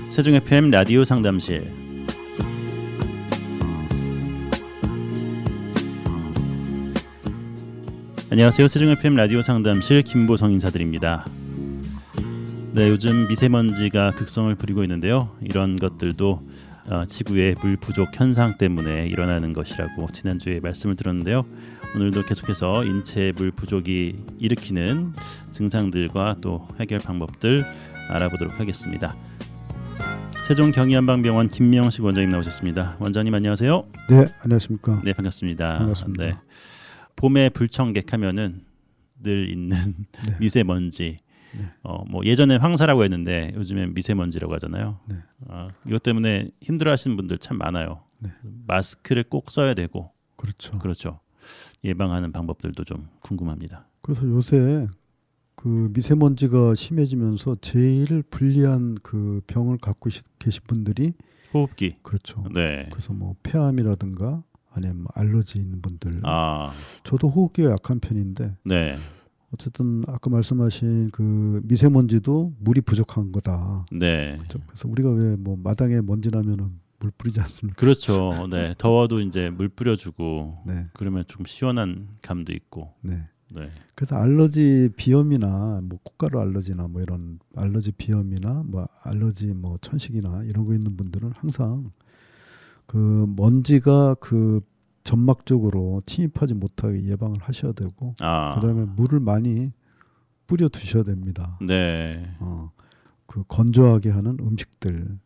세종 FM 라디오 상담실. 안녕하세요. 세종 FM 라디오 상담실 김보성 인사드립니다. 네, 요즘 미세먼지가 극성을 부리고 있는데요. 이런 것들도 지구의 물 부족 현상 때문에 일어나는 것이라고 지난주에 말씀을 드렸는데요. 오늘도 계속해서 인체 물 부족이 일으키는 증상들과 또 해결 방법들 알아보도록 하겠습니다. 세종 경희한방병원 김명식 원장님 나오셨습니다. 원장님 안녕하세요. 네, 안녕하십니까. 네, 반갑습니다. 반갑습니다. 네. 봄에 불청객 하면은 늘 있는 네. 미세먼지. 네. 뭐 예전에 황사라고 했는데 요즘엔 미세먼지라고 하잖아요. 네. 이것 때문에 힘들어하시는 분들 참 많아요. 네. 마스크를 꼭 써야 되고. 그렇죠. 예방하는 방법들도 좀 궁금합니다. 그래서 요새 그 미세먼지가 심해지면서 제일 불리한 그 병을 갖고 계신 분들이 호흡기. 그렇죠. 네. 그래서 뭐 폐암이라든가 아니면 뭐 알러지 있는 분들. 아, 저도 호흡기가 약한 편인데 네, 어쨌든 아까 말씀하신 그 미세먼지도 물이 부족한 거다. 네. 그렇죠? 그래서 우리가 왜 뭐 마당에 먼지 나면은 물 뿌리지 않습니까? 그렇죠. 네, 더워도 이제 물 뿌려주고 네. 그러면 좀 시원한 감도 있고. 네. 네, 그래서 알러지 비염이나 뭐 콧가루 알러지나 뭐 이런 알러지 비염이나 뭐 알러지 뭐 천식이나 이런 거 있는 분들은 항상 그 먼지가 그 점막 쪽으로 침입하지 못하게 예방을 하셔야 되고 그다음에 물을 많이 뿌려 두셔야 됩니다. 네, 그 건조하게 하는 음식들을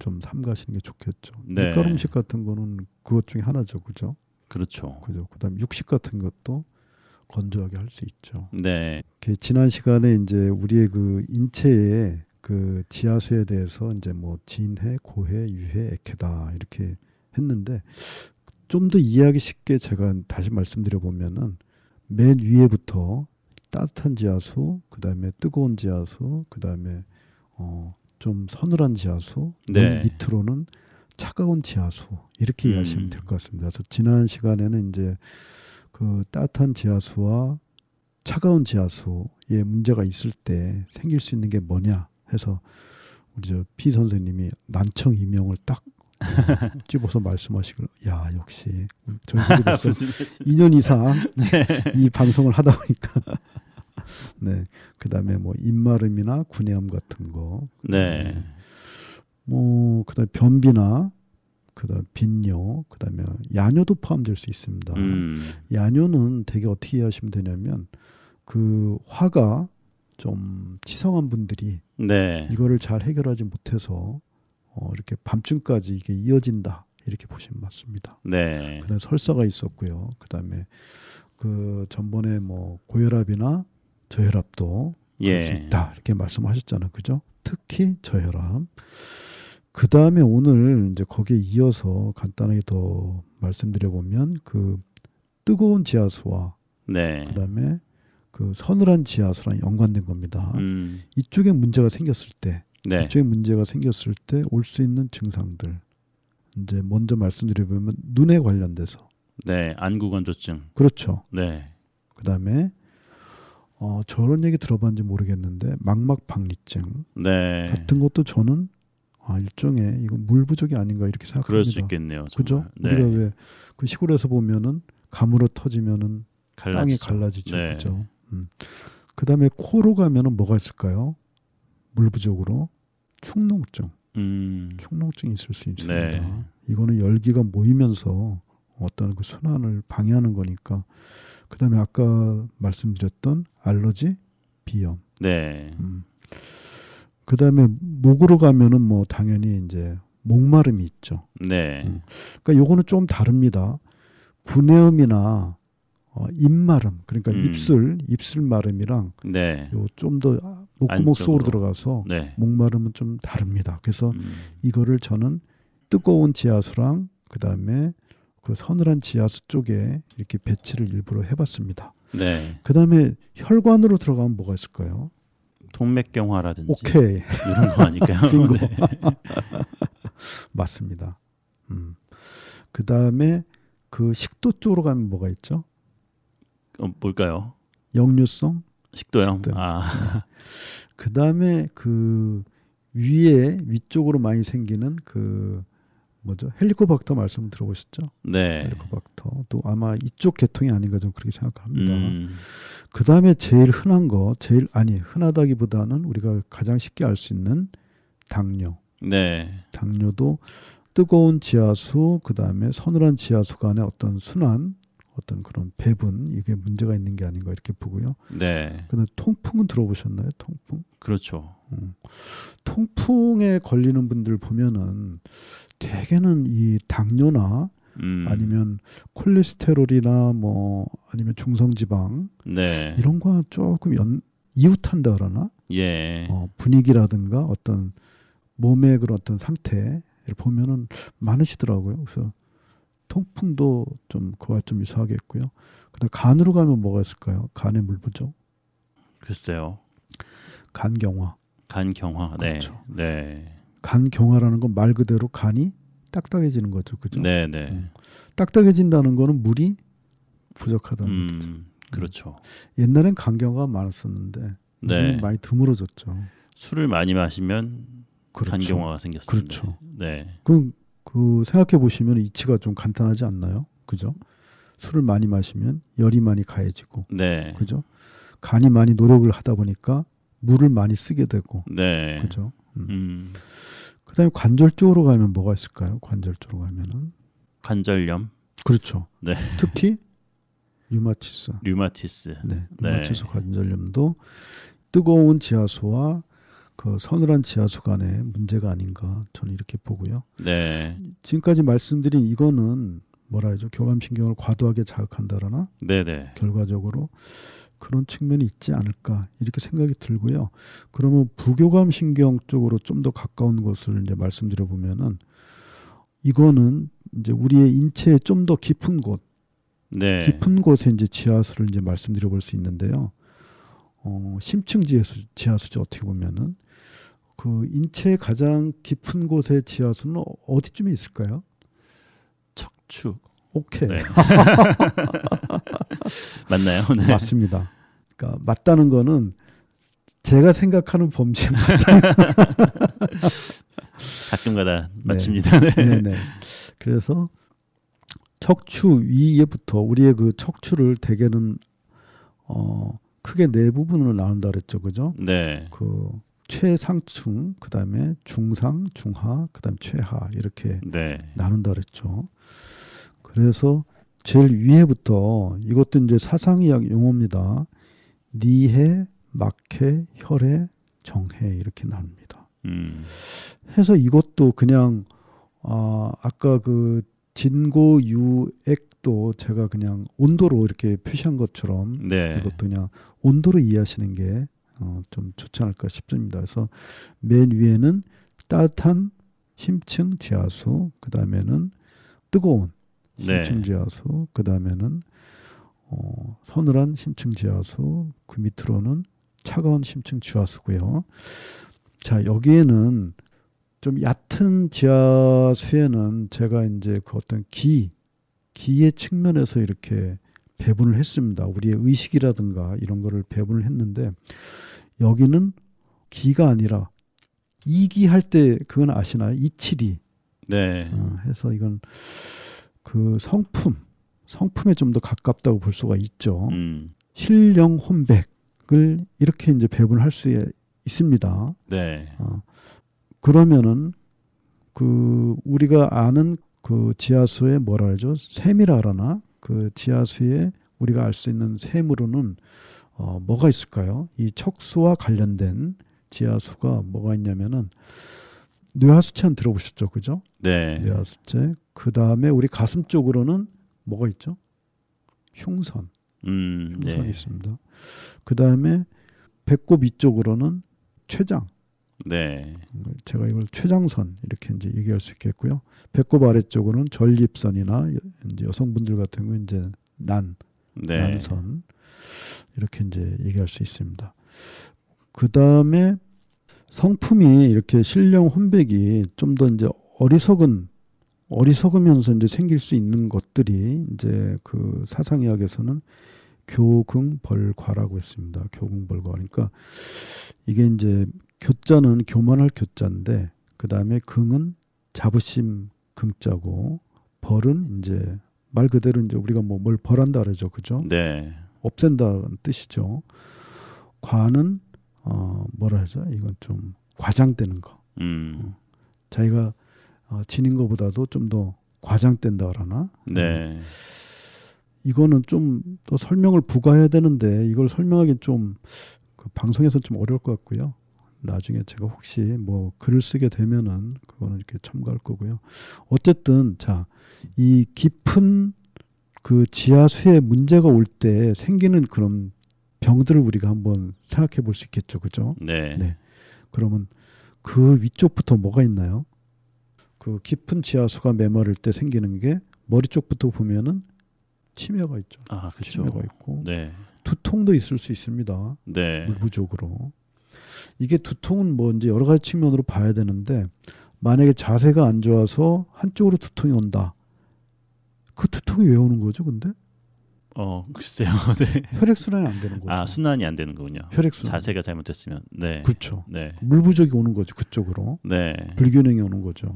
좀 삼가시는 게 좋겠죠. 네. 밀가루 음식 같은 거는 그것 중에 하나죠, 그죠? 그렇죠. 그죠. 그다음 육식 같은 것도 건조하게 할 수 있죠. 네, 지난 시간에 이제 우리의 그 인체의 그 지하수에 대해서 이제 뭐 진해, 고해, 유해, 액해다 이렇게 했는데 좀 더 이해하기 쉽게 제가 다시 말씀드려 보면은 맨 위에부터 따뜻한 지하수, 그다음에 뜨거운 지하수, 그다음에 좀 서늘한 지하수, 네. 맨 밑으로는 차가운 지하수 이렇게 이해하시면 될 것 같습니다. 그래서 지난 시간에는 이제 그 따뜻한 지하수와 차가운 지하수에 문제가 있을 때 생길 수 있는 게 뭐냐 해서 우리 저 피 선생님이 난청 이명을 딱 집어서 말씀하시고 야 역시 저희들이 벌써 2년 이상 이 방송을 하다 보니까 네 그다음에 뭐 입마름이나 구내염 같은 거 네, 뭐 그다음에 변비나 그다음 빈뇨, 그다음에 야뇨도 포함될 수 있습니다. 야뇨는 되게 어떻게 이해하시면 되냐면 그 화가 좀 치성한 분들이 네, 이거를 잘 해결하지 못해서 이렇게 밤중까지 이게 이어진다 이렇게 보시면 맞습니다. 네, 그다음에 설사가 있었고요. 그다음에 그 전번에 뭐 고혈압이나 저혈압도 그럴 수 있다 이렇게 말씀하셨잖아요, 그죠? 특히 저혈압. 그 다음에 오늘 이제 거기에 이어서 간단하게 더 말씀드려 보면 그 뜨거운 지하수와 네, 그 다음에 그 서늘한 지하수랑 연관된 겁니다. 이쪽에 문제가 생겼을 때, 네, 이쪽에 문제가 생겼을 때 올 수 있는 증상들 이제 먼저 말씀드려 보면 눈에 관련돼서, 네, 안구건조증. 그렇죠. 네, 그 다음에 저런 얘기 들어봤는지 모르겠는데 망막박리증 네, 같은 것도 저는 일종의 이건 물 부족이 아닌가 이렇게 생각합니다. 그럴 수 있겠네요. 정말. 그죠? 네. 우리가 왜 그 시골에서 보면은 감으로 터지면은 땅이 갈라지죠. 네. 그죠? 그다음에 코로 가면은 뭐가 있을까요? 물 부족으로 축농증. 축농증이 있을 수 있습니다. 네. 이거는 열기가 모이면서 어떤 그 순환을 방해하는 거니까. 그다음에 아까 말씀드렸던 알러지, 비염. 네. 그다음에 목으로 가면은 뭐 당연히 이제 목마름이 있죠. 네. 그러니까 요거는 좀 다릅니다. 구내염이나 입마름 그러니까 입술 마름이랑 네. 요 좀 더 목구멍 속으로 들어가서 네. 목마름은 좀 다릅니다. 그래서 이거를 저는 뜨거운 지하수랑 그다음에 그 서늘한 지하수 쪽에 이렇게 배치를 일부러 해봤습니다. 네. 그다음에 혈관으로 들어가면 뭐가 있을까요? 동맥경화라든지 오케이. 이런 거 아닐까요? 빙고. 네. 맞습니다. 그다음에 그 식도 쪽으로 가면 뭐가 있죠? 뭘까요? 역류성. 식도염. 식도염. 아, 그 다음에 그 위에 위쪽으로 많이 생기는 그 뭐죠? 헬리코박터 말씀 들어보셨죠? 네. 헬리코박터 또 아마 이쪽 계통이 아닌가 좀 그렇게 생각합니다. 음, 그 다음에 제일 흔한 거, 흔하다기보다는 우리가 가장 쉽게 알 수 있는 당뇨. 네. 당뇨도 뜨거운 지하수, 그 다음에 서늘한 지하수 간의 어떤 순환, 어떤 그런 배분, 이게 문제가 있는 게 아닌가 이렇게 보고요. 네. 근데 통풍은 들어보셨나요? 통풍? 그렇죠. 통풍에 걸리는 분들 보면은 대개는 이 당뇨나 아니면 콜레스테롤이나 뭐 아니면 중성지방 네. 이런 거와 조금 이웃한다 그러나 예. 분위기라든가 어떤 몸의 그런 어떤 상태를 보면은 많으시더라고요. 그래서 통풍도 좀 그와 좀 유사하겠고요. 그다음 간으로 가면 뭐가 있을까요? 간의 물 부족, 글쎄요. 간경화. 간경화. 그렇죠. 네. 간경화라는 건 말 그대로 간이 딱딱해지는 거죠. 그죠? 네. 네. 딱딱해진다는 거는 물이 부족하다는 얘기죠. 그렇죠. 옛날엔 간경화가 많았었는데 요즘은 네. 많이 드물어졌죠. 술을 많이 마시면 그렇죠. 간경화가 생겼습니다. 그렇죠. 네. 그럼 그 생각해 보시면 이치가 좀 간단하지 않나요? 그죠? 술을 많이 마시면 열이 많이 가해지고, 네. 그죠? 간이 많이 노력을 하다 보니까 물을 많이 쓰게 되고, 네. 그죠? 그다음에 관절 쪽으로 가면 뭐가 있을까요? 관절 쪽으로 가면은 관절염. 그렇죠. 네. 특히 류마티스. 류마티스. 네, 네. 류마티스 관절염도 뜨거운 지하수와 그 서늘한 지하수 간의 문제가 아닌가 저는 이렇게 보고요. 네. 지금까지 말씀드린 이거는 뭐라 하죠? 교감신경을 과도하게 자극한다거나 네, 네. 결과적으로 그런 측면이 있지 않을까 이렇게 생각이 들고요. 그러면 부교감신경 쪽으로 좀 더 가까운 것을 이제 말씀드려 보면은 이거는 이제 우리의 인체의 좀 더 깊은 곳, 네. 깊은 곳에 이제 지하수를 이제 말씀드려 볼 수 있는데요. 심층 지하수죠. 어떻게 보면은 그 인체의 가장 깊은 곳의 지하수는 어디쯤에 있을까요? 척추. 오케이. 네. 맞나요? 네. 맞습니다. 그러니까 맞다는 거는 제가 생각하는 범죄에 맞다. 가끔가다 맞춥니다. 네. 네, 네. 그래서 척추 위에부터 우리의 그 척추를 대개는 크게 네 부분으로 나눈다 그랬죠, 그죠? 네. 그 최상층, 그 다음에 중상, 중하, 그 다음에 최하 이렇게 네. 나눈다 그랬죠. 그래서 제일 위에부터 이것도 이제 사상의학 용어입니다. 니해, 막해, 혈해, 정해 이렇게 나눕니다. 해서 이것도 그냥 아까 그 진고유액도 제가 그냥 온도로 이렇게 표시한 것처럼 네. 이것도 그냥 온도로 이해하시는 게 좀 좋지 않을까 싶습니다. 그래서 맨 위에는 따뜻한 심층 지하수, 그 다음에는 뜨거운 심층 지하수, 그 다음에는 서늘한 심층 지하수, 그 밑으로는 차가운 심층 지하수고요. 자, 여기에는 좀 얕은 지하수에는 제가 이제 그 어떤 기의 측면에서 이렇게 배분을 했습니다. 우리의 의식이라든가 이런 거를 배분을 했는데 여기는 기가 아니라 이기 할 때 그건 아시나요? 이치리. 네. 해서 이건 그 성품에 좀 더 가깝다고 볼 수가 있죠. 신령 혼백을 이렇게 이제 배분할 수 있습니다. 네. 그러면은 그 우리가 아는 그 지하수의 뭐라 하죠? 샘이라 그러나 그 지하수에 우리가 알 수 있는 샘으로는 뭐가 있을까요? 이 척수와 관련된 지하수가 뭐가 있냐면은 뇌하수체는 들어보셨죠, 그죠? 네. 뇌하수체. 그 다음에 우리 가슴 쪽으로는 뭐가 있죠? 흉선. 흉선이 네. 있습니다. 그 다음에 배꼽 위쪽으로는 췌장. 네. 제가 이걸 췌장선 이렇게 이제 얘기할 수 있겠고요. 배꼽 아래쪽으로는 전립선이나 이제 여성분들 같은 경우 이제 난선 이렇게 이제 얘기할 수 있습니다. 그 다음에 성품이 이렇게 신령 혼백이 좀 더 이제 어리석은 어리석으면서 이제 생길 수 있는 것들이 이제 그 사상의학에서는 교긍벌과라고 했습니다. 교긍벌과. 그러니까 이게 이제 교자는 교만할 교자인데 그 다음에 긍은 자부심 긍자고 벌은 이제 말 그대로 이제 우리가 뭐 뭘 벌한다 그러죠, 그죠? 네. 없앤다는 뜻이죠. 과는 뭐라 하죠? 이건 좀 과장되는 거. 자기가 지닌 것보다도 좀 더 과장된다 그러나? 네. 이거는 좀 더 설명을 부과해야 되는데 이걸 설명하기 좀 그 방송에서 좀 어려울 것 같고요. 나중에 제가 혹시 뭐 글을 쓰게 되면은 그거는 이렇게 첨가할 거고요. 어쨌든 자, 이 깊은 그 지하수에 문제가 올 때 생기는 그런 병들을 우리가 한번 생각해 볼 수 있겠죠, 그죠? 네. 네. 그러면 그 위쪽부터 뭐가 있나요? 그 깊은 지하수가 메마를 때 생기는 게 머리 쪽부터 보면은 치매가 있죠. 아, 그렇죠. 치매가 있고 네. 두통도 있을 수 있습니다. 네. 물 부족으로. 이게 두통은 뭐 이제 여러 가지 측면으로 봐야 되는데 만약에 자세가 안 좋아서 한쪽으로 두통이 온다. 그 두통이 왜 오는 거죠, 근데? 글쎄요. 네. 혈액순환이 안 되는 거죠. 아, 순환이 안 되는 거군요. 혈액순환. 자세가 잘못됐으면. 네. 그렇죠. 네. 물 부족이 오는 거죠, 그쪽으로. 네. 불균형이 오는 거죠.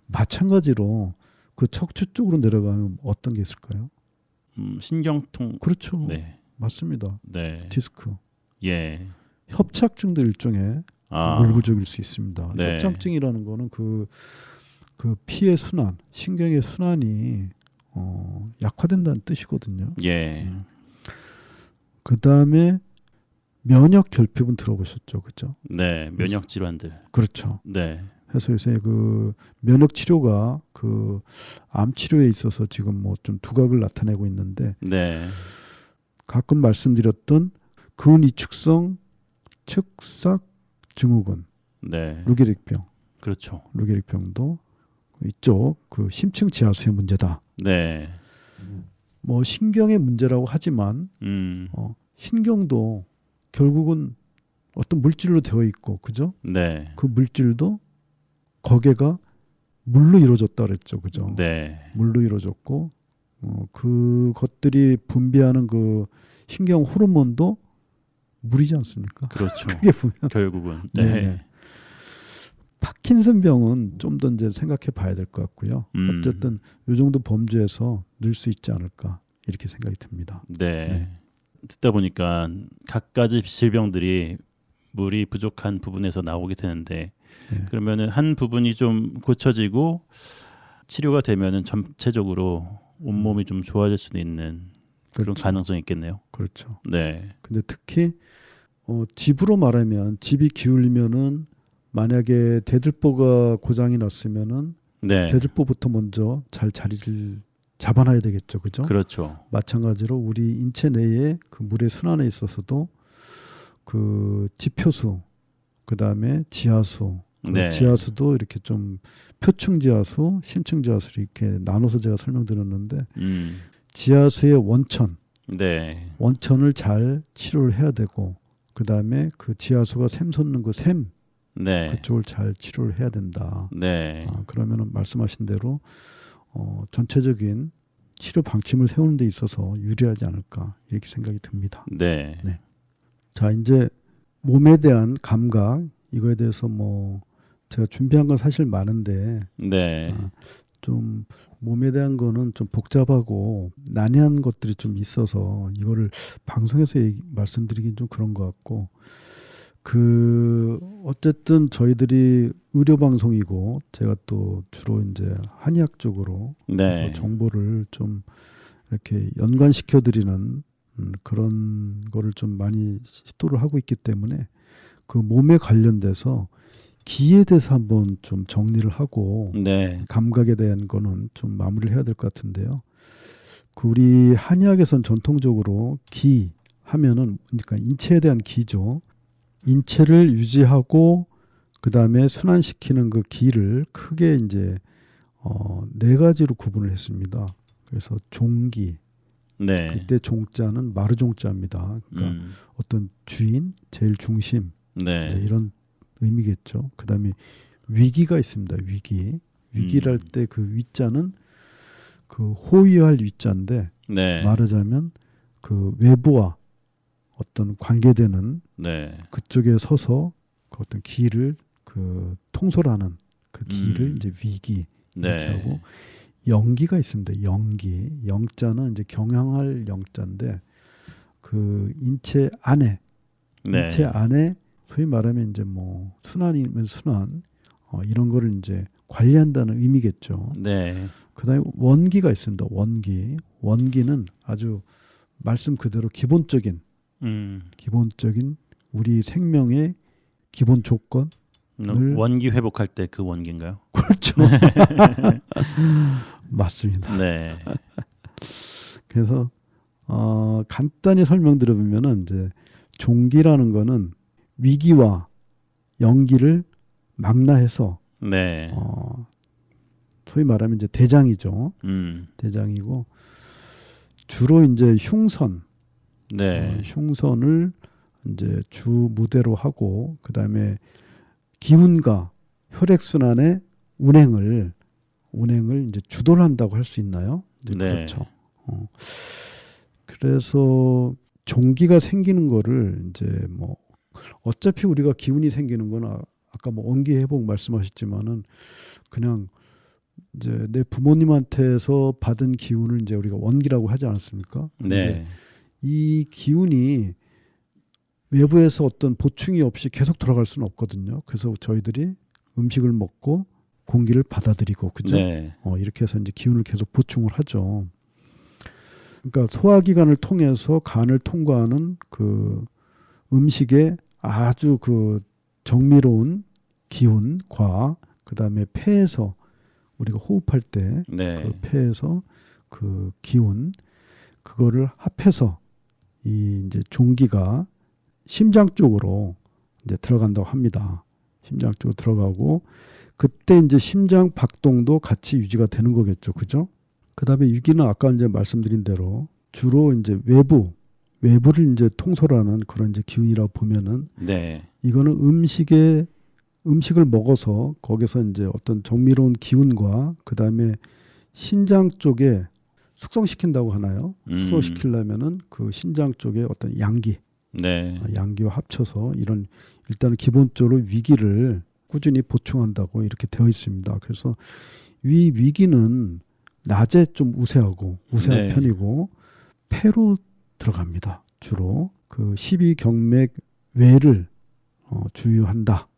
마찬가지로 그 척추 쪽으로 내려가면 어떤 게 있을까요? 신경통. 그렇죠. 네. 맞습니다. 네. 디스크. 예. 협착증도 일종의 물 부족일 수 있습니다. 네. 협착증이라는 거는 그 피의 순환, 신경의 순환이 약화된다는 뜻이거든요. 예. 그 다음에 면역 결핍은 들어보셨죠, 그렇죠? 네. 면역 질환들. 그렇죠. 네. 그래서 요새 그 면역 치료가 그 암 치료에 있어서 지금 뭐 좀 두각을 나타내고 있는데 네. 가끔 말씀드렸던 근위축성 측삭 증후군, 네. 루게릭병, 그렇죠. 루게릭병도 이쪽 그 심층 지하수의 문제다. 네. 뭐 신경의 문제라고 하지만 신경도 결국은 어떤 물질로 되어 있고, 그죠? 네. 그 물질도 거기가 물로 이루어졌다 그랬죠, 그죠? 네. 물로 이루어졌고, 그것들이 분비하는 그 신경 호르몬도 물이지 않습니까? 그렇죠. 크게 보면 결국은. 네. 네. 파킨슨병은 좀 더 이제 생각해 봐야 될 것 같고요. 어쨌든 이 정도 범주에서 늘 수 있지 않을까 이렇게 생각이 듭니다. 네. 네. 듣다 보니까 각가지 질병들이 물이 부족한 부분에서 나오게 되는데 네. 그러면은 한 부분이 좀 고쳐지고 치료가 되면은 전체적으로 온몸이 좀 좋아질 수도 있는 그런 그렇죠. 가능성이 있겠네요. 그렇죠. 네. 근데 특히 집으로 말하면 집이 기울면은 만약에 대들보가 고장이 났으면은 네. 대들보부터 먼저 잘 자리를 잡아놔야 되겠죠, 그죠? 그렇죠. 마찬가지로 우리 인체 내에 그 물의 순환에 있어서도 그 지표수, 그 다음에 지하수, 네. 지하수도 이렇게 좀 표층 지하수, 심층 지하수 이렇게 나눠서 제가 설명드렸는데 지하수의 원천, 네. 원천을 잘 치료를 해야 되고 그 다음에 그 지하수가 샘솟는 그 샘, 네. 그쪽을 잘 치료를 해야 된다. 네. 그러면은 말씀하신 대로 전체적인 치료 방침을 세우는 데 있어서 유리하지 않을까 이렇게 생각이 듭니다. 네. 네. 자, 이제 몸에 대한 감각 이거에 대해서 뭐 제가 준비한 건 사실 많은데 네. 좀 몸에 대한 거는 좀 복잡하고 난해한 것들이 좀 있어서 이거를 방송에서 말씀드리긴 좀 그런 것 같고 어쨌든 저희들이 의료 방송이고 제가 또 주로 이제 한의학 쪽으로 네. 정보를 좀 이렇게 연관시켜 드리는 그런 거를 좀 많이 시도를 하고 있기 때문에 그 몸에 관련돼서 기에 대해서 한번 좀 정리를 하고 네. 감각에 대한 거는 좀 마무리를 해야 될 것 같은데요. 그 우리 한의학에서는 전통적으로 기 하면은 그러니까 인체에 대한 기죠. 인체를 유지하고 그 다음에 순환시키는 그 기를 크게 이제 네 가지로 구분을 했습니다. 그래서 종기. 네. 그때 종자는 마르종자입니다. 그러니까 어떤 주인, 제일 중심 네. 이런 의미겠죠. 그 다음에 위기가 있습니다. 위기. 위기랄 때 그 위자는 그 호위할 위자인데 네. 말하자면 그 외부와 어떤 관계되는 네. 그쪽에 서서 그 어떤 기를 그 통솔하는 그 기를 이제 위기 이렇게 네. 하고 영기가 있습니다. 영기. 영자는 이제 경영할 영자인데 그 인체 안에 소위 말하면 이제 뭐 순환이면 순환 이런 거를 이제 관리한다는 의미겠죠. 네. 그다음에 원기가 있습니다. 원기는 아주 말씀 그대로 기본적인 우리 생명의 기본 조건. 원기 회복할 때 그 원기인가요? 그렇죠. 맞습니다. 네. 그래서 간단히 설명드려보면은 이제 종기라는 거는 위기와 영기를 망라해서 네. 소위 말하면 이제 대장이죠. 대장이고 주로 이제 흉선, 네. 흉선을 이제 주 무대로 하고 그 다음에 기운과 혈액 순환의 운행을 이제 주도를 한다고 할 수 있나요? 네. 그렇죠. 그래서 종기가 생기는 거를 이제 뭐 어차피 우리가 기운이 생기는 거는 아까 뭐 원기 회복 말씀하셨지만은 그냥 이제 내 부모님한테서 받은 기운을 이제 우리가 원기라고 하지 않았습니까? 네. 이 기운이 외부에서 어떤 보충이 없이 계속 돌아갈 수는 없거든요. 그래서 저희들이 음식을 먹고 공기를 받아들이고 그죠? 네. 이렇게 해서 이제 기운을 계속 보충을 하죠. 그러니까 소화기관을 통해서 간을 통과하는 그 음식의 아주 그 정미로운 기운과 그 다음에 폐에서 우리가 호흡할 때 네. 그 폐에서 그 기운 그거를 합해서 이 이제 종기가 심장 쪽으로 이제 들어간다고 합니다. 심장 쪽으로 들어가고 그때 이제 심장 박동도 같이 유지가 되는 거겠죠, 그죠? 그다음에 위기는 아까 이제 말씀드린 대로 주로 이제 외부를 이제 통솔하는 그런 이제 기운이라고 보면은 네. 이거는 음식을 먹어서 거기서 이제 어떤 정미로운 기운과 그다음에 신장 쪽에 숙성시킨다고 하나요? 숙성시키려면은 그 신장 쪽에 어떤 양기, 네. 양기와 합쳐서 이런 일단은 기본적으로 위기를 꾸준히 보충한다고 이렇게 되어 있습니다. 그래서 이 위기는 낮에 좀 우세한 네. 편이고 폐로 들어갑니다. 주로 그 12경맥 외를 주유한다.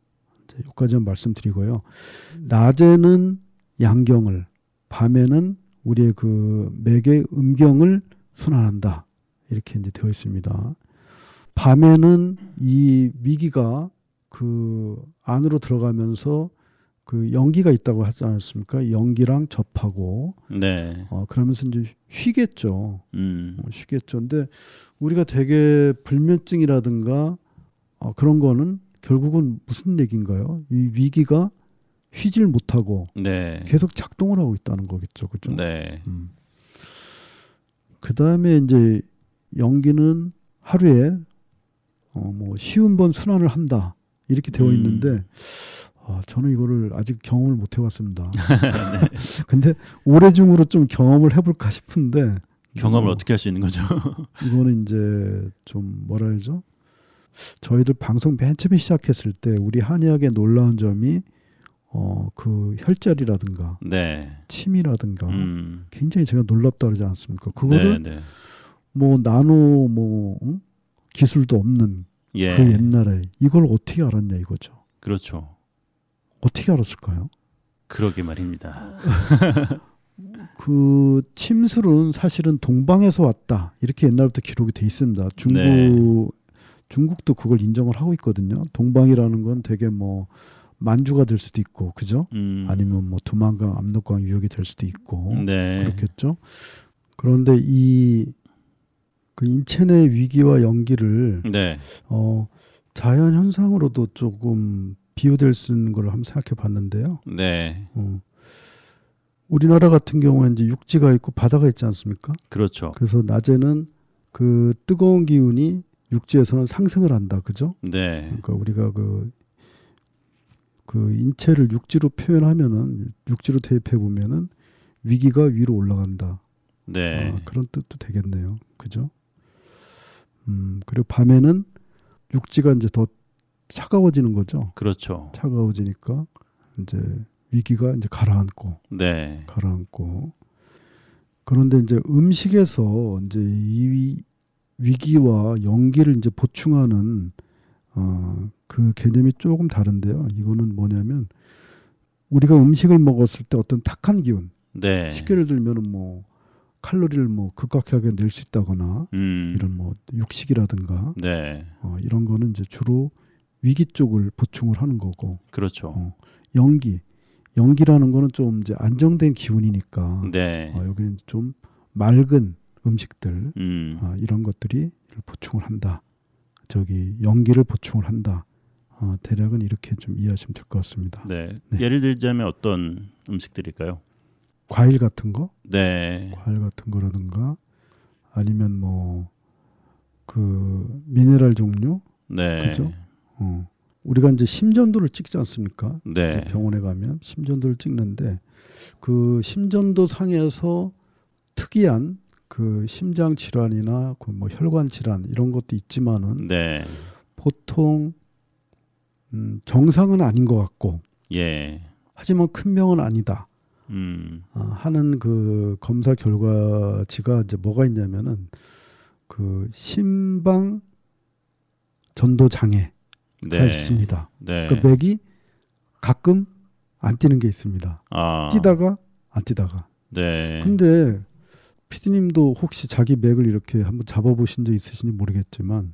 여기까지만 말씀드리고요. 낮에는 양경을, 밤에는 우리의 그 맥의 음경을 순환한다. 이렇게 이제 되어 있습니다. 밤에는 이 위기가 그 안으로 들어가면서 그 연기가 있다고 하지 않았습니까? 연기랑 접하고 네. 그러면서 이제 쉬겠죠. 쉬겠죠. 근데 우리가 되게 불면증이라든가 그런 거는 결국은 무슨 얘기인가요? 이 위기가 쉬질 못하고 네. 계속 작동을 하고 있다는 거겠죠. 그죠? 네. 그다음에 이제 연기는 하루에 뭐 쉬운 번 순환을 한다. 이렇게 되어 있는데 저는 이거를 아직 경험을 못 해봤습니다. 네. 근데 올해 중으로 좀 경험을 해볼까 싶은데 경험을 어떻게 할 수 있는 거죠? 이거는 이제 좀 뭐라 해야죠? 저희들 방송 맨 처음에 시작했을 때 우리 한의학의 놀라운 점이 그 혈자리라든가 네. 침이라든가 굉장히 제가 놀랍다 그러지 않습니까? 그거를 네. 뭐 나노 기술도 없는 예. 그 옛날에 이걸 어떻게 알았냐 이거죠. 그렇죠. 어떻게 알았을까요? 그러게 말입니다. 그 침술은 사실은 동방에서 왔다 이렇게 옛날부터 기록이 돼 있습니다. 중국도 그걸 인정을 하고 있거든요. 동방이라는 건 되게 뭐 만주가 될 수도 있고, 그죠? 아니면 뭐 두만강, 압록강 유역이 될 수도 있고, 네. 그렇겠죠. 그런데 그 인체 내 위기와 연기를 네. 자연 현상으로도 조금 비유될 수 있는 걸 한번 생각해 봤는데요. 네. 우리나라 같은 경우에 이제 육지가 있고 바다가 있지 않습니까? 그렇죠. 그래서 낮에는 그 뜨거운 기운이 육지에서는 상승을 한다, 그죠? 네. 그러니까 우리가 그 그 인체를 육지로 표현하면은 육지로 대입해 보면은 위기가 위로 올라간다. 네. 그런 뜻도 되겠네요. 그죠? 그리고 밤에는 육지가 이제 더 차가워지는 거죠. 그렇죠. 차가워지니까 이제 위기가 이제 가라앉고 네. 그런데 이제 음식에서 이제 이 위기와 연기를 이제 보충하는 그 개념이 조금 다른데요. 이거는 뭐냐면 우리가 음식을 먹었을 때 어떤 탁한 기운, 네. 쉽게 예를 들면은 뭐 칼로리를 뭐 급격하게 낼 수 있다거나 이런 뭐 육식이라든가 네. 이런 거는 이제 주로 위기 쪽을 보충을 하는 거고. 그렇죠. 연기라는 거는 좀 이제 안정된 기운이니까 네. 여기는 좀 맑은 음식들 이런 것들이 보충을 한다. 연기를 보충을 한다. 대략은 이렇게 좀 이해하시면 될 것 같습니다. 네. 네. 예를 들자면 어떤 음식들일까요? 과일 같은 거, 네. 과일 같은 거라든가 아니면 뭐 그 미네랄 종류, 네. 그죠? 우리가 이제 심전도를 찍지 않습니까? 네. 이제 병원에 가면 심전도를 찍는데 그 심전도 상에서 특이한 그 심장 질환이나 그 뭐 혈관 질환 이런 것도 있지만은 네. 보통 정상은 아닌 것 같고 예. 하지만 큰 병은 아니다 하는 그 검사 결과치가 이제 뭐가 있냐면은 그 심방 전도 장애가 네. 있습니다. 네. 그러니까 맥이 가끔 안 뛰는 게 있습니다. 뛰다가 안 뛰다가. 네. 근데 피디님도 혹시 자기 맥을 이렇게 한번 잡아보신 적 있으신지 모르겠지만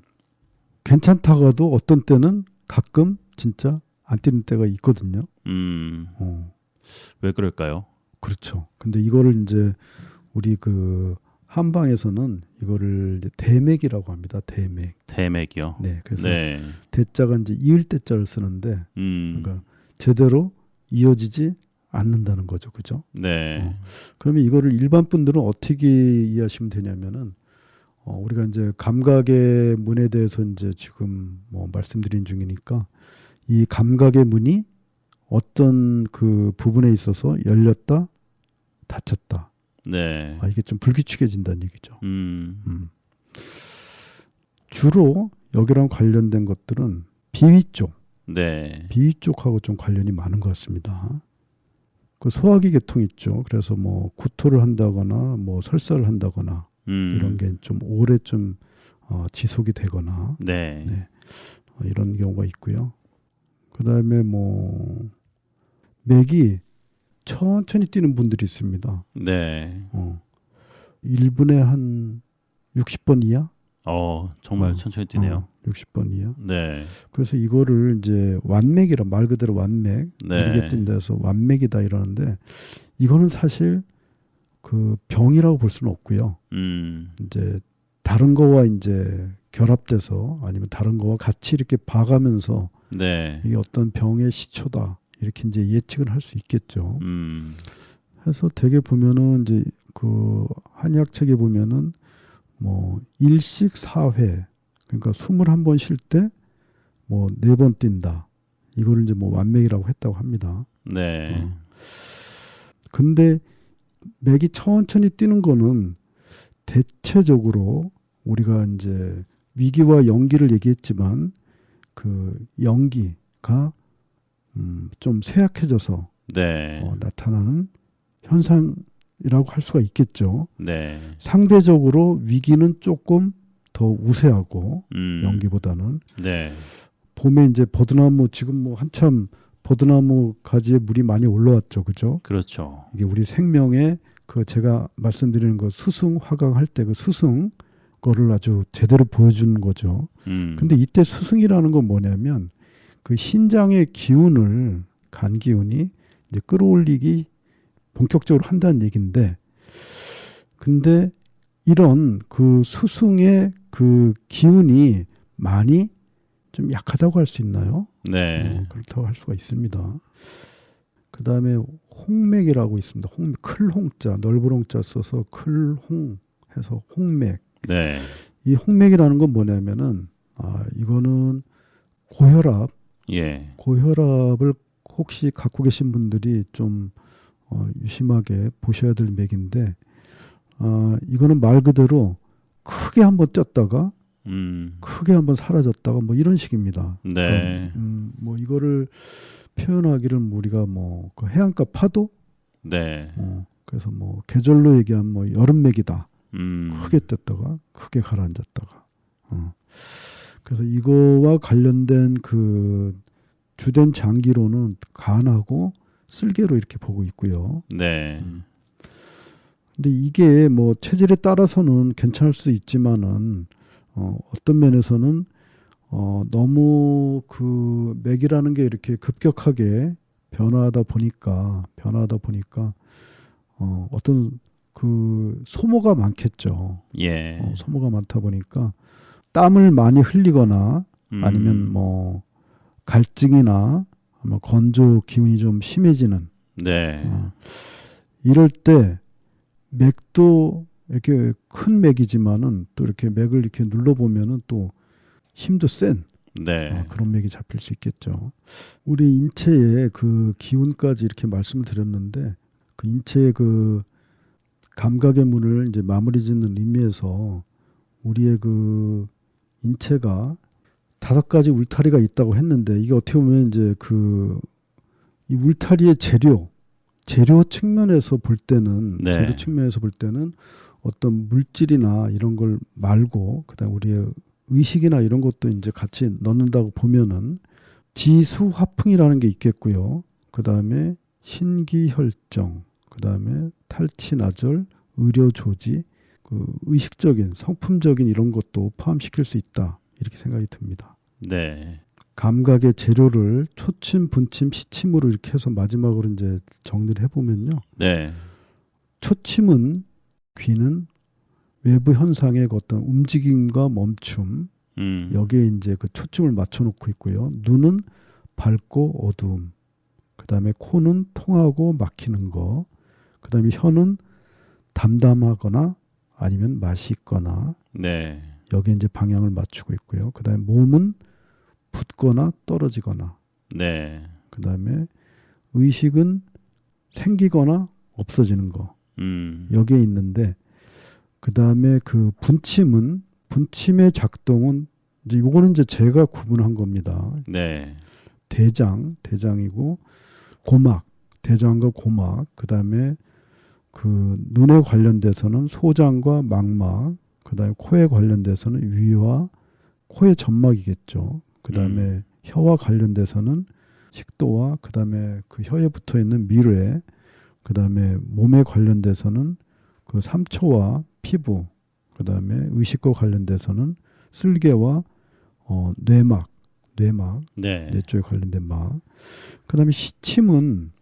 괜찮다가도 어떤 때는 가끔 진짜 안 뛰는 때가 있거든요. 왜 그럴까요? 그렇죠. 근데 이거를 이제 우리 그 한방에서는 이거를 이제 대맥이라고 합니다. 대맥. 대맥이요. 네. 그래서 네. 대자가 이제 이을 대자를 쓰는데 그러니까 제대로 이어지지 않는다는 거죠. 그죠? 네. 그러면 이거를 일반 분들은 어떻게 이해하시면 되냐면은 우리가 이제 감각의 문에 대해서 이제 지금 뭐 말씀드린 중이니까 이 감각의 문이 어떤 그 부분에 있어서 열렸다, 닫혔다. 네. 이게 좀 불규칙해진다는 얘기죠. 주로 여기랑 관련된 것들은 비위 쪽, 네. 비위 쪽하고 좀 관련이 많은 것 같습니다. 그 소화기 계통 있죠. 그래서 뭐 구토를 한다거나 뭐 설사를 한다거나 이런 게 좀 오래 좀 지속이 되거나 네. 이런 경우가 있고요. 그다음에 뭐 맥이 천천히 뛰는 분들이 있습니다. 네. 1분에 한 60번 이하? 정말 천천히 뛰네요. 60번 이하. 네. 그래서 이거를 이제 완맥이라 말 그대로 완맥, 네. 이렇게 뛴다해서 완맥이다 이러는데 이거는 사실 그 병이라고 볼 수는 없고요. 이제 다른 거와 이제 결합돼서 아니면 다른 거와 같이 이렇게 봐가면서 네. 이게 어떤 병의 시초다 이렇게 이제 예측을 할 수 있겠죠. 그래서 되게 보면은 이제 그 한의학 책에 보면은 뭐 일식 4회 그러니까 21번 쉴 때 뭐 4번 뛴다. 이거를 이제 뭐 완맥이라고 했다고 합니다. 네. 근데 맥이 천천히 뛰는 거는 대체적으로 우리가 이제 위기와 연기를 얘기했지만 그 연기가 좀 쇠약해져서 네. 나타나는 현상이라고 할 수가 있겠죠. 네. 상대적으로 위기는 조금 더 우세하고 연기보다는 네. 봄에 이제 버드나무 지금 뭐 한참 버드나무 가지에 물이 많이 올라왔죠, 그죠? 그렇죠. 이게 우리 생명의 그 제가 말씀드리는 거 수승 화강할 때 그 수승 거를 아주 제대로 보여주는 거죠. 근데 이때 수승이라는 건 뭐냐면 그 신장의 기운을 간 기운이 이제 끌어올리기 본격적으로 한다는 얘기인데, 근데 이런 그 수승의 그 기운이 많이 좀 약하다고 할 수 있나요? 네. 그렇다고 할 수가 있습니다. 그 다음에 홍맥이라고 있습니다. 클홍자, 넓은 홍자 써서 클홍 해서 홍맥. 네. 이 홍맥이라는 건 뭐냐면은 이거는 고혈압, 예. 고혈압을 혹시 갖고 계신 분들이 좀 유심하게 보셔야 될 맥인데 이거는 말 그대로 크게 한번 뛰었다가 크게 한번 사라졌다가 뭐 이런 식입니다. 네. 뭐 이거를 표현하기를 우리가 뭐 그 해안가 파도 네. 그래서 뭐 계절로 얘기하면 뭐 여름맥이다. 크게 떴다가 크게 가라앉았다가. 그래서 이거와 관련된 그 주된 장기로는 간하고 쓸개로 이렇게 보고 있고요. 네. 근데 이게 뭐 체질에 따라서는 괜찮을 수 있지만은 어떤 면에서는 너무 그 맥이라는 게 이렇게 급격하게 변화하다 보니까 어떤 그 소모가 많겠죠. 예. 소모가 많다 보니까 땀을 많이 흘리거나 아니면 뭐 갈증이나 뭐 건조 기운이 좀 심해지는 네. 이럴 때 맥도 이렇게 큰 맥이지만은 또 이렇게 맥을 이렇게 눌러보면은 또 힘도 센 네. 그런 맥이 잡힐 수 있겠죠. 우리 인체의 그 기운까지 이렇게 말씀을 드렸는데 그 인체의 그 감각의 문을 이제 마무리 짓는 의미에서 우리의 그 인체가 5가지 울타리가 있다고 했는데 이게 어떻게 보면 이제 그 이 울타리의 재료 측면에서 볼 때는 네. 재료 측면에서 볼 때는 어떤 물질이나 이런 걸 말고 그다음 우리의 의식이나 이런 것도 이제 같이 넣는다고 보면은 지수화풍이라는 게 있겠고요. 그다음에 신기혈정, 그다음에 탈취나절, 의료조지, 그 의식적인 성품적인 이런 것도 포함시킬 수 있다 이렇게 생각이 듭니다. 네. 감각의 재료를 초침, 분침, 시침으로 이렇게 해서 마지막으로 이제 정리를 해보면요. 네. 초침은 귀는 외부 현상의 어떤 움직임과 멈춤 여기에 이제 그 초점을 맞춰놓고 있고요. 눈은 밝고 어두움, 그 다음에 코는 통하고 막히는 거, 그 다음에 혀는 담담하거나 아니면 맛이 있거나 네. 여기에 이제 방향을 맞추고 있고요. 그 다음에 몸은 붙거나 떨어지거나, 네. 그 다음에 의식은 생기거나 없어지는 거 여기에 있는데 그 다음에 그 분침의 작동은 이제 요거는 이제 제가 구분한 겁니다. 네. 대장이고 대장과 고막, 그 다음에 그 눈에 관련돼서는 소장과 망막, 그 다음에 코에 관련돼서는 위와 코의 점막이겠죠. 그 다음에 혀와 관련돼서는 식도와 그 다음에 그 혀에 붙어 있는 미뢰, 그 다음에 몸에 관련돼서는 그 삼초와 피부, 그 다음에 의식과 관련돼서는 쓸개와 뇌막, 네. 뇌 쪽에 관련된 막. 그 다음에 시침은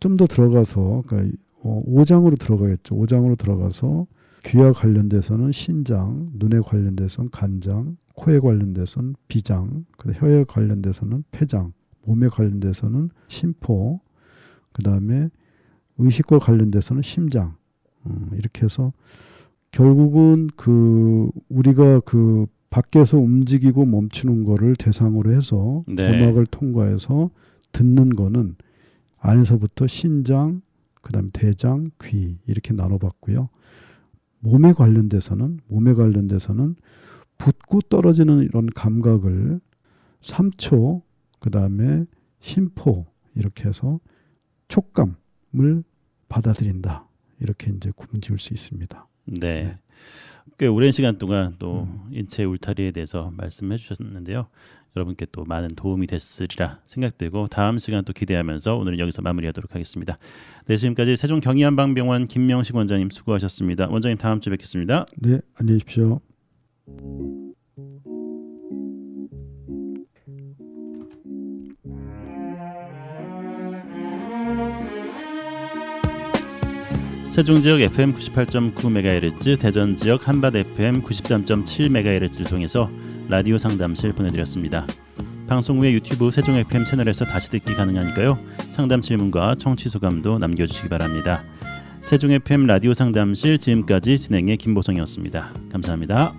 좀 더 들어가서 그러니까 5장으로 들어가겠죠. 5장으로 들어가서 귀와 관련돼서는 신장, 눈에 관련돼서는 간장, 코에 관련돼서는 비장, 혀에 관련돼서는 폐장, 몸에 관련돼서는 심포, 그 다음에 의식과 관련돼서는 심장. 이렇게 해서 결국은 그 우리가 그 밖에서 움직이고 멈추는 거를 대상으로 해서 네. 고막을 통과해서 듣는 거는 안에서부터 신장, 그다음에 대장, 귀 이렇게 나눠봤고요. 몸에 관련돼서는 붙고 떨어지는 이런 감각을 3초, 그다음에 심포 이렇게 해서 촉감을 받아들인다. 이렇게 이제 구분 지을 수 있습니다. 네. 꽤 오랜 시간 동안 또 인체 울타리에 대해서 말씀해 주셨는데요. 여러분께 또 많은 도움이 됐으리라 생각되고 다음 시간 또 기대하면서 오늘은 여기서 마무리하도록 하겠습니다. 네, 지금까지 세종경희한방병원 김명식 원장님 수고하셨습니다. 원장님 다음 주에 뵙겠습니다. 네, 안녕히 계십시오. 세종 지역 FM 98.9MHz, 대전 지역 한밭 FM 93.7MHz를 통해서 라디오 상담실 보내드렸습니다. 방송 후에 유튜브 세종 FM 채널에서 다시 듣기 가능하니까요. 상담 질문과 청취 소감도 남겨주시기 바랍니다. 세종 FM 라디오 상담실 지금까지 진행의 김보성이었습니다. 감사합니다.